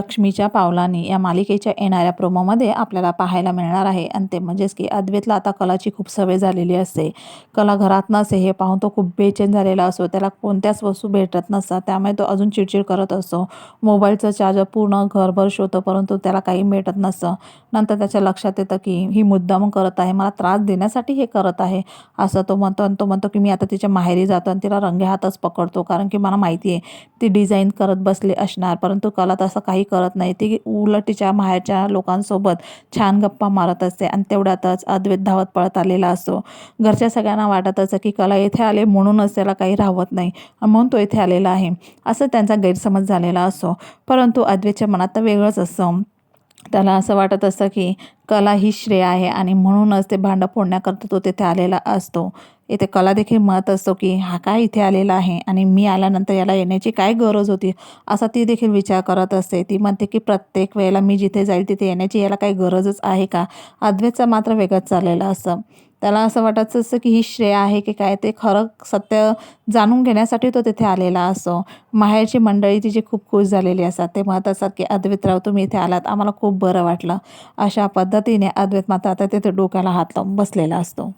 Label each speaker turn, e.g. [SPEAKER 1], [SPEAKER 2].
[SPEAKER 1] लक्ष्मीच्या पावलांनी या मालिकेच्या येणाऱ्या प्रोमोमध्ये आपल्याला पाहायला मिळणार आहे आणि ते म्हणजेच की अद्वैतला आता कलाची खूप सवय झालेली असते. कला घरात नसे हे पाहून तो खूप बेचैन झालेला असतो. त्याला कोणत्याच वस्तू भेटत नसतात, त्यामुळे तो अजून चिडचिड करत असतो. मोबाईलचं चार्जर पूर्ण घरभर शोधतो परंतु त्याला काही भेटत नसतं. नंतर त्याच्या लक्षात येतं की ही मुद्दाम करत आहे, मला त्रास देण्यासाठी हे करत आहे असं तो म्हणतो. आणि तो म्हणतो की मी आता तिच्या माहेरी जातो आणि तिला रंगे हातच पकडतो, कारण की मला माहिती आहे ती डिझाईन करत बसली असणार. परंतु कला तसं काही करत नाही. ती उलट तिच्या माहेरच्या लोकांसोबत छान गप्पा मारत असते आणि तेवढ्यातच अद्वैत धावत पळत आलेला असतो. घरच्या सगळ्यांना वाटत असतं की कला येथे आले म्हणूनच त्याला काही राहत नाही, म्हणून तो इथे आलेला आहे असं त्यांचा गैरसमज झालेला असतो. परंतु अद्वैतच्या मनात तर वेगळंच असतं. त्याला असं वाटत असतं की कला ही श्रेय आहे आणि म्हणूनच ते भांडं फोडण्याकरता तो तिथे आलेला असतो. इथे कला देखील म्हणत असतो की हा काय इथे आलेला आहे आणि मी आल्यानंतर याला येण्याची काय गरज होती, असा ती देखील विचार करत असते. ती म्हणते की प्रत्येक वेळेला मी जिथे जाईल तिथे येण्याची याला काही गरजच आहे का. अद्वैतचं मात्र वेगळंच चाललेलं असतं. त्याला असं वाटत असतं की ही श्रेय आहे की काय, ते खरं सत्य जाणून घेण्यासाठी तो तिथे आलेला असतो. माहेरची मंडळी तिची खूप खुश झालेली असतात. ते म्हणत असतात की अद्वैतराव तुम्ही इथे आलात, आम्हाला खूप बरं वाटलं. अशा पद्धतीने अद्वैत मात्र आता तिथे डोक्याला हात लावून बसलेला असतो.